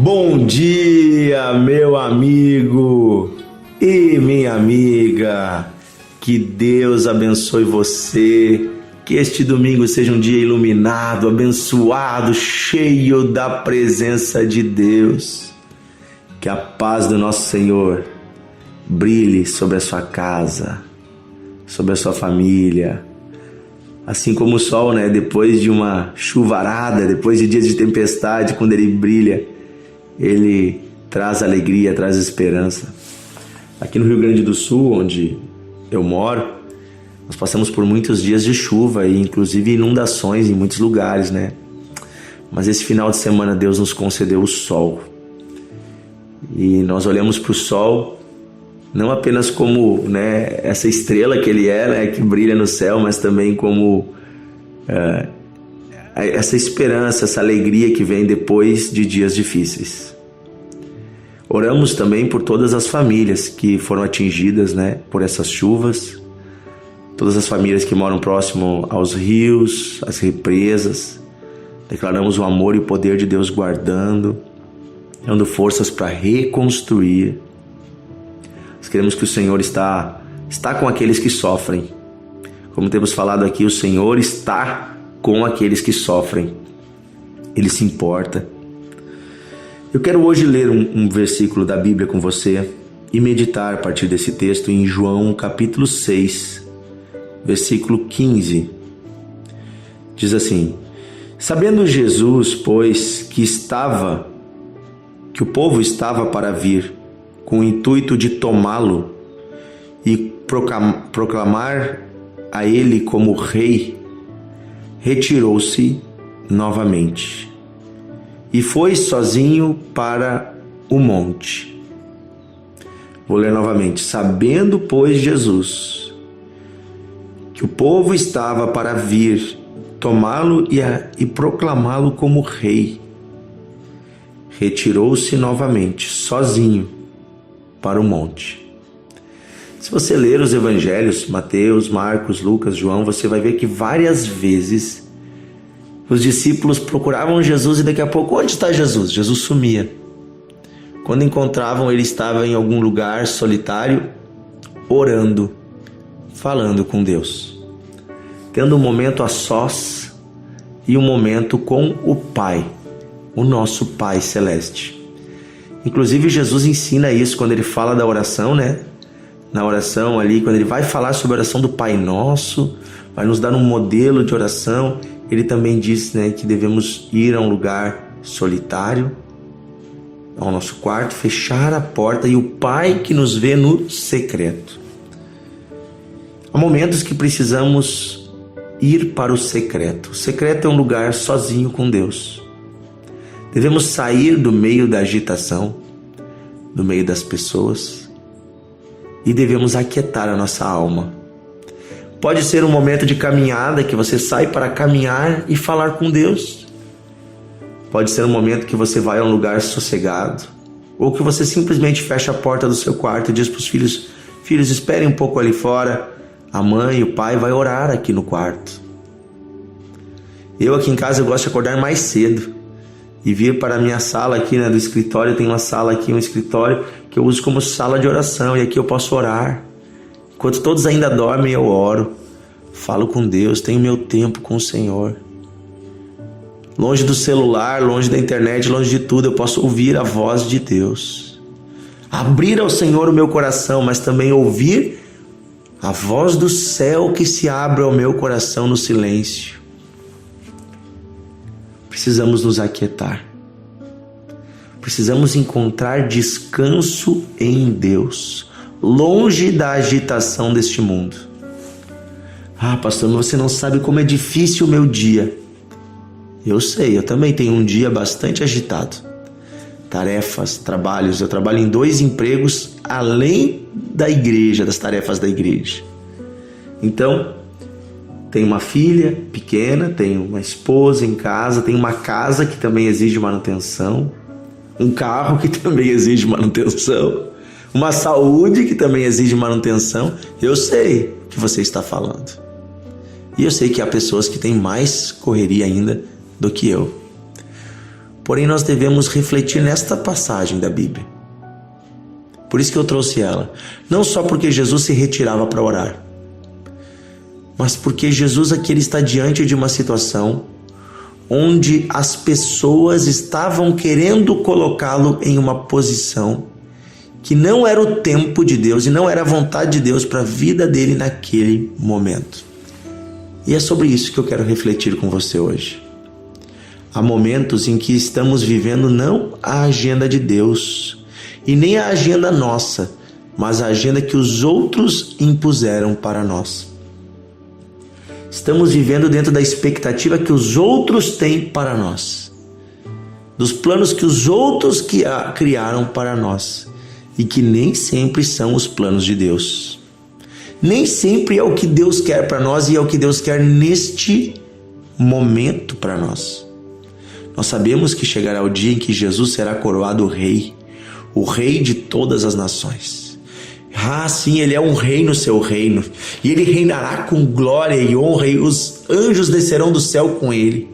Bom dia, meu amigo e minha amiga. Que Deus abençoe você. Que este domingo seja um dia iluminado, abençoado, cheio da presença de Deus. Que a paz do nosso Senhor brilhe sobre a sua casa, sobre a sua família. Assim como o sol, depois de uma chuvarada, depois de dias de tempestade, quando ele brilha, ele traz alegria, traz esperança. Aqui no Rio Grande do Sul, onde eu moro, nós passamos por muitos dias de chuva e inclusive inundações em muitos lugares, Mas esse final de semana Deus nos concedeu o sol. E nós olhamos para o sol não apenas como essa estrela que ele é, que brilha no céu, mas também como essa esperança, essa alegria que vem depois de dias difíceis. Oramos também por todas as famílias que foram atingidas por essas chuvas, todas as famílias que moram próximo aos rios, às represas. Declaramos o amor e o poder de Deus guardando, dando forças para reconstruir. Nós queremos que o Senhor está com aqueles que sofrem. Como temos falado aqui, o Senhor está com aqueles que sofrem. Ele se importa. Eu quero hoje ler um versículo da Bíblia com você e meditar a partir desse texto em João capítulo 6, versículo 15. Diz assim: sabendo Jesus, pois, que o povo estava para vir, com o intuito de tomá-lo e proclamar a ele como rei, retirou-se novamente e foi sozinho para o monte. Vou ler novamente. Sabendo, pois, Jesus que o povo estava para vir tomá-lo e proclamá-lo como rei, retirou-se novamente, sozinho, para o monte. Se você ler os evangelhos, Mateus, Marcos, Lucas, João, você vai ver que várias vezes os discípulos procuravam Jesus e daqui a pouco, onde está Jesus? Jesus sumia. Quando encontravam, ele estava em algum lugar solitário, orando, falando com Deus, tendo um momento a sós e um momento com o Pai, o nosso Pai Celeste. Inclusive Jesus ensina isso quando ele fala da oração, Na oração ali, quando ele vai falar sobre a oração do Pai Nosso, vai nos dar um modelo de oração. Ele também diz que devemos ir a um lugar solitário, ao nosso quarto, fechar a porta e o Pai que nos vê no secreto. Há momentos que precisamos ir para o secreto. O secreto é um lugar sozinho com Deus. Devemos sair do meio da agitação, do meio das pessoas, e devemos aquietar a nossa alma. Pode ser um momento de caminhada que você sai para caminhar e falar com Deus. Pode ser um momento que você vai a um lugar sossegado, ou que você simplesmente fecha a porta do seu quarto e diz para os filhos: filhos, esperem um pouco ali fora, a mãe e o pai vai orar aqui no quarto. Eu aqui em casa eu gosto de acordar mais cedo e vir para a minha sala aqui do escritório. Tem uma sala aqui, um escritório que eu uso como sala de oração, e aqui eu posso orar. Enquanto todos ainda dormem, eu oro, falo com Deus, tenho meu tempo com o Senhor. Longe do celular, longe da internet, longe de tudo, eu posso ouvir a voz de Deus. Abrir ao Senhor o meu coração, mas também ouvir a voz do céu que se abre ao meu coração no silêncio. Precisamos nos aquietar. Precisamos encontrar descanso em Deus, longe da agitação deste mundo. Ah, pastor, mas você não sabe como é difícil o meu dia. Eu sei, eu também tenho um dia bastante agitado. Tarefas, trabalhos, eu trabalho em 2 empregos além da igreja, das tarefas da igreja. Então, tenho uma filha pequena, tenho uma esposa em casa, tenho uma casa que também exige manutenção, um carro que também exige manutenção, uma saúde que também exige manutenção. Eu sei o que você está falando. E eu sei que há pessoas que têm mais correria ainda do que eu. Porém, nós devemos refletir nesta passagem da Bíblia. Por isso que eu trouxe ela. Não só porque Jesus se retirava para orar, mas porque Jesus aqui ele está diante de uma situação onde as pessoas estavam querendo colocá-lo em uma posição que não era o tempo de Deus e não era a vontade de Deus para a vida dele naquele momento. E é sobre isso que eu quero refletir com você hoje. Há momentos em que estamos vivendo não a agenda de Deus e nem a agenda nossa, mas a agenda que os outros impuseram para nós. Estamos vivendo dentro da expectativa que os outros têm para nós, dos planos que os outros criaram para nós e que nem sempre são os planos de Deus. Nem sempre é o que Deus quer para nós e é o que Deus quer neste momento para nós. Nós sabemos que chegará o dia em que Jesus será coroado rei, o rei de todas as nações. Sim, ele é um rei no seu reino, e ele reinará com glória e honra, e os anjos descerão do céu com ele.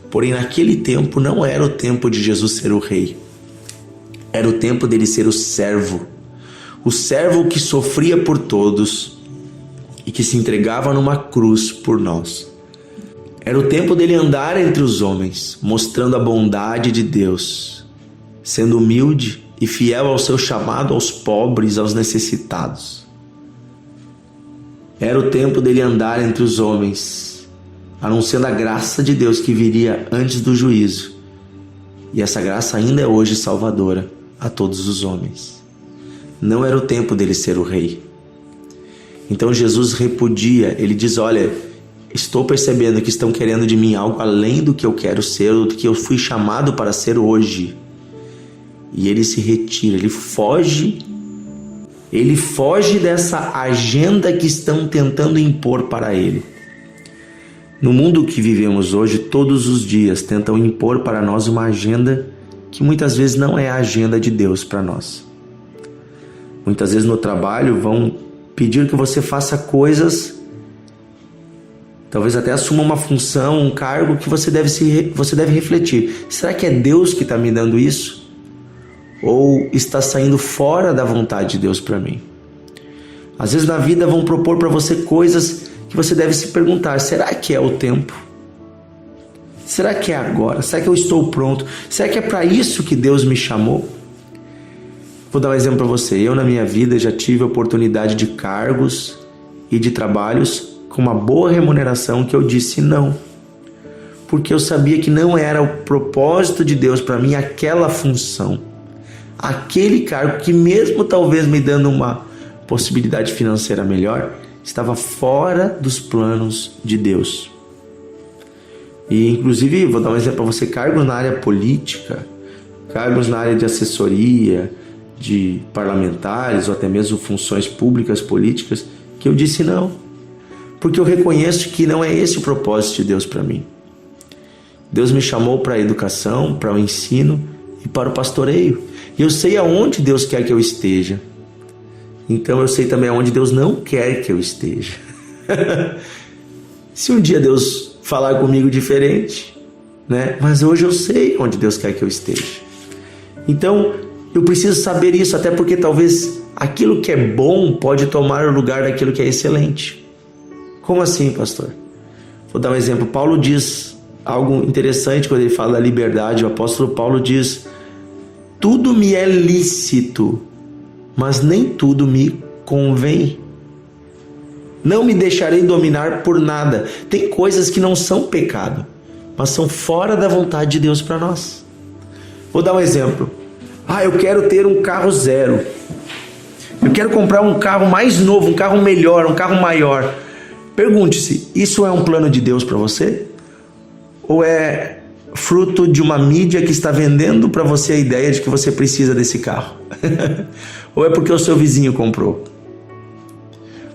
Porém, naquele tempo não era o tempo de Jesus ser o rei. Era o tempo dele ser o servo que sofria por todos e que se entregava numa cruz por nós. Era o tempo dele andar entre os homens, mostrando a bondade de Deus, sendo humilde e fiel ao seu chamado aos pobres, aos necessitados. Era o tempo dele andar entre os homens, anunciando a graça de Deus que viria antes do juízo. E essa graça ainda é hoje salvadora a todos os homens. Não era o tempo dele ser o rei. Então Jesus repudia, ele diz: olha, estou percebendo que estão querendo de mim algo além do que eu quero ser, ou do que eu fui chamado para ser hoje. E ele se retira, ele foge dessa agenda que estão tentando impor para ele. No mundo que vivemos hoje, todos os dias tentam impor para nós uma agenda que muitas vezes não é a agenda de Deus para nós. Muitas vezes no trabalho vão pedir que você faça coisas, talvez até assuma uma função, um cargo que você deve refletir. Será que é Deus que está me dando isso? Ou está saindo fora da vontade de Deus para mim? Às vezes na vida vão propor para você coisas que você deve se perguntar: será que é o tempo? Será que é agora? Será que eu estou pronto? Será que é para isso que Deus me chamou? Vou dar um exemplo para você. Eu na minha vida já tive a oportunidade de cargos e de trabalhos com uma boa remuneração que eu disse não. Porque eu sabia que não era o propósito de Deus para mim aquela função. Aquele cargo que, mesmo talvez me dando uma possibilidade financeira melhor, estava fora dos planos de Deus. E inclusive, vou dar um exemplo para você: cargos na área política, cargos na área de assessoria, de parlamentares, ou até mesmo funções públicas políticas, que eu disse não. Porque eu reconheço que não é esse o propósito de Deus para mim. Deus me chamou para a educação, para o ensino e para o pastoreio. E eu sei aonde Deus quer que eu esteja. Então eu sei também aonde Deus não quer que eu esteja. Se um dia Deus falar comigo diferente, né? Mas hoje eu sei onde Deus quer que eu esteja. Então eu preciso saber isso, até porque talvez aquilo que é bom pode tomar o lugar daquilo que é excelente. Como assim, pastor? Vou dar um exemplo. Paulo diz algo interessante quando ele fala da liberdade. O apóstolo Paulo diz: tudo me é lícito, mas nem tudo me convém. Não me deixarei dominar por nada. Tem coisas que não são pecado, mas são fora da vontade de Deus para nós. Vou dar um exemplo. Eu quero ter um carro zero. Eu quero comprar um carro mais novo, um carro melhor, um carro maior. Pergunte-se: isso é um plano de Deus para você? Ou é fruto de uma mídia que está vendendo para você a ideia de que você precisa desse carro? Ou é porque o seu vizinho comprou?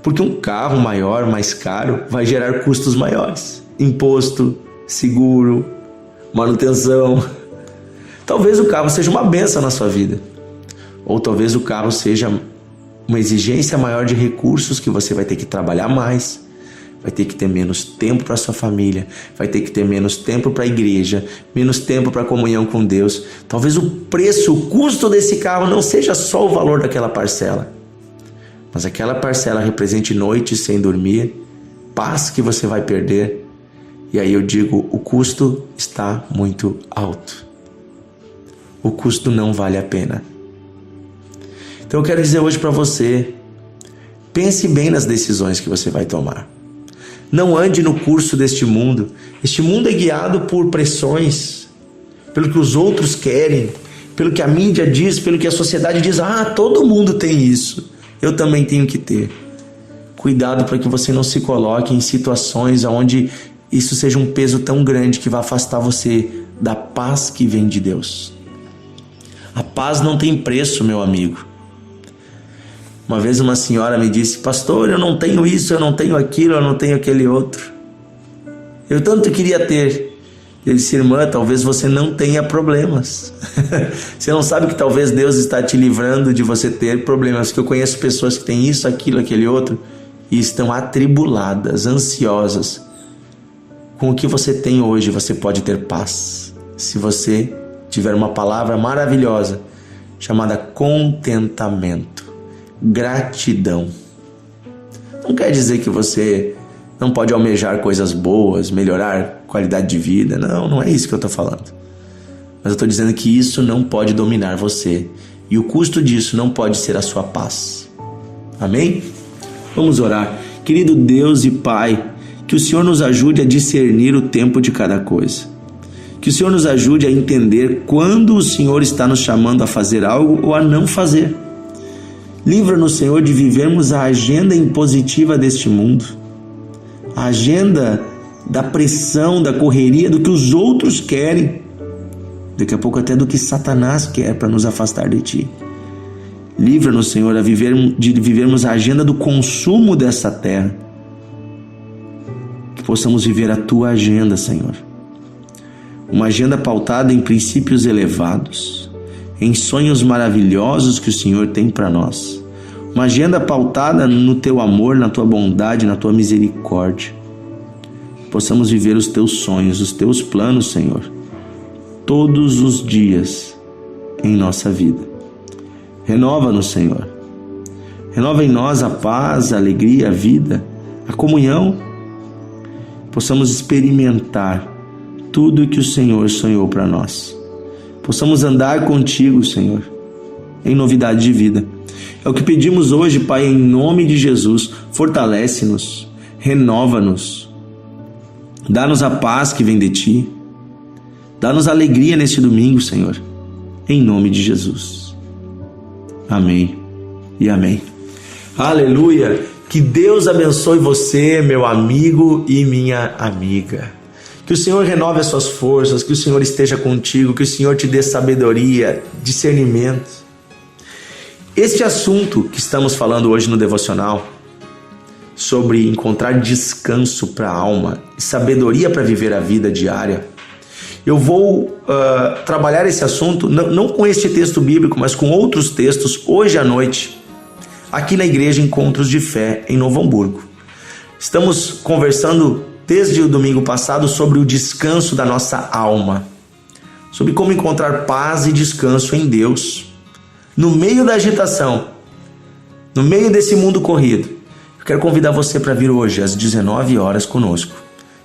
Porque um carro maior, mais caro, vai gerar custos maiores. Imposto, seguro, manutenção. Talvez o carro seja uma bênção na sua vida. Ou talvez o carro seja uma exigência maior de recursos que você vai ter que trabalhar mais, vai ter que ter menos tempo para sua família, vai ter que ter menos tempo para a igreja, menos tempo para a comunhão com Deus. Talvez o preço, o custo desse carro não seja só o valor daquela parcela, mas aquela parcela represente noites sem dormir, paz que você vai perder. E aí eu digo, o custo está muito alto. O custo não vale a pena. Então eu quero dizer hoje para você, pense bem nas decisões que você vai tomar. Não ande no curso deste mundo. Este mundo é guiado por pressões, pelo que os outros querem, pelo que a mídia diz, pelo que a sociedade diz. Todo mundo tem isso, eu também tenho que ter. Cuidado para que você não se coloque em situações onde isso seja um peso tão grande que vai afastar você da paz que vem de Deus. A paz não tem preço, meu amigo. Uma vez uma senhora me disse: pastor, eu não tenho isso, eu não tenho aquilo, eu não tenho aquele outro. Eu tanto queria ter. Eu disse: irmã, talvez você não tenha problemas. Você não sabe que talvez Deus está te livrando de você ter problemas. Porque eu conheço pessoas que têm isso, aquilo, aquele outro e estão atribuladas, ansiosas. Com o que você tem hoje, você pode ter paz. Se você tiver uma palavra maravilhosa chamada contentamento. Gratidão. Não quer dizer que você não pode almejar coisas boas, melhorar qualidade de vida. Não é isso que eu estou falando. Mas eu estou dizendo que isso não pode dominar você. E o custo disso não pode ser a sua paz. Amém? Vamos orar. Querido Deus e Pai, que o Senhor nos ajude a discernir o tempo de cada coisa. Que o Senhor nos ajude a entender quando o Senhor está nos chamando a fazer algo ou a não fazer. Livra-nos, Senhor, de vivermos a agenda impositiva deste mundo, a agenda da pressão, da correria, do que os outros querem, daqui a pouco até do que Satanás quer para nos afastar de Ti. Livra-nos, Senhor, de vivermos a agenda do consumo dessa terra, que possamos viver a Tua agenda, Senhor. Uma agenda pautada em princípios elevados, em sonhos maravilhosos que o Senhor tem para nós. Uma agenda pautada no Teu amor, na Tua bondade, na Tua misericórdia. Possamos viver os Teus sonhos, os Teus planos, Senhor, todos os dias em nossa vida. Renova-nos, Senhor. Renova em nós a paz, a alegria, a vida, a comunhão. Possamos experimentar tudo o que o Senhor sonhou para nós. Possamos andar contigo, Senhor, em novidade de vida. É o que pedimos hoje, Pai, em nome de Jesus. Fortalece-nos, renova-nos, dá-nos a paz que vem de Ti, dá-nos alegria neste domingo, Senhor, em nome de Jesus. Amém e amém. Aleluia! Que Deus abençoe você, meu amigo e minha amiga. Que o Senhor renove as suas forças, que o Senhor esteja contigo, que o Senhor te dê sabedoria, discernimento. Este assunto que estamos falando hoje no devocional, sobre encontrar descanso para a alma e sabedoria para viver a vida diária, eu vou trabalhar esse assunto não com este texto bíblico, mas com outros textos hoje à noite, aqui na Igreja Encontros de Fé, em Novo Hamburgo. Estamos conversando desde o domingo passado sobre o descanso da nossa alma, sobre como encontrar paz e descanso em Deus, no meio da agitação, no meio desse mundo corrido. Eu quero convidar você para vir hoje às 19 horas conosco.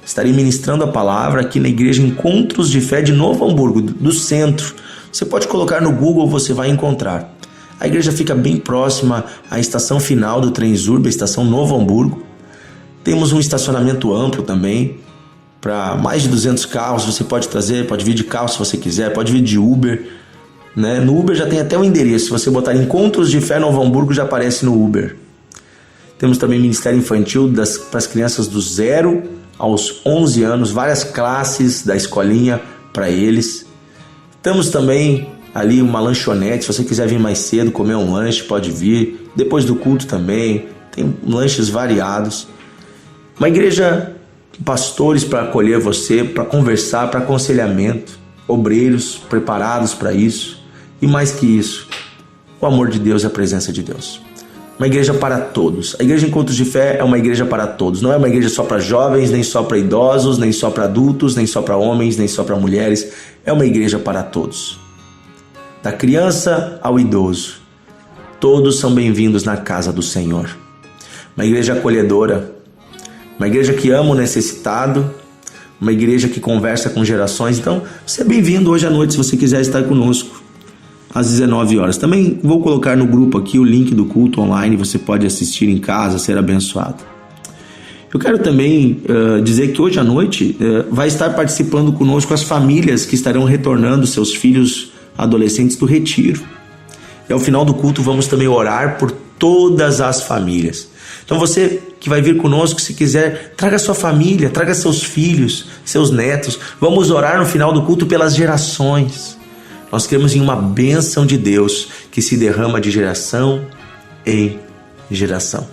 Estarei ministrando a palavra aqui na Igreja Encontros de Fé de Novo Hamburgo, do centro. Você pode colocar no Google, você vai encontrar. A igreja fica bem próxima à estação final do Transurb, a estação Novo Hamburgo. Temos um estacionamento amplo também, para mais de 200 carros. Você pode trazer, pode vir de carro se você quiser, pode vir de Uber, né? No Uber já tem até o endereço. Se você botar Encontros de Fé Novo Hamburgo, já aparece no Uber. Temos também Ministério Infantil para as crianças do 0 aos 11 anos, várias classes da escolinha para eles. Temos também ali uma lanchonete, se você quiser vir mais cedo, comer um lanche, pode vir. Depois do culto também, tem lanches variados. Uma igreja, pastores para acolher você, para conversar, para aconselhamento, obreiros preparados para isso. E mais que isso, o amor de Deus e a presença de Deus. Uma igreja para todos. A Igreja Encontros de Fé é uma igreja para todos. Não é uma igreja só para jovens, nem só para idosos, nem só para adultos, nem só para homens, nem só para mulheres. É uma igreja para todos. Da criança ao idoso. Todos são bem-vindos na casa do Senhor. Uma igreja acolhedora. Uma igreja que ama o necessitado. Uma igreja que conversa com gerações. Então, você é bem-vindo hoje à noite se você quiser estar conosco. Às 19 horas. Também vou colocar no grupo aqui o link do culto online, você pode assistir em casa, ser abençoado. Eu quero também dizer que hoje à noite vai estar participando conosco as famílias que estarão retornando seus filhos adolescentes do retiro. E ao final do culto vamos também orar por todas as famílias. Então você que vai vir conosco, se quiser, traga sua família, traga seus filhos, seus netos. Vamos orar no final do culto pelas gerações. Nós cremos em uma bênção de Deus que se derrama de geração em geração.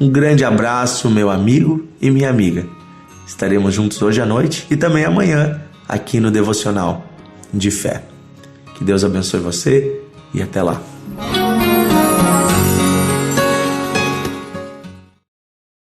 Um grande abraço, meu amigo e minha amiga. Estaremos juntos hoje à noite e também amanhã aqui no Devocional de Fé. Que Deus abençoe você e até lá.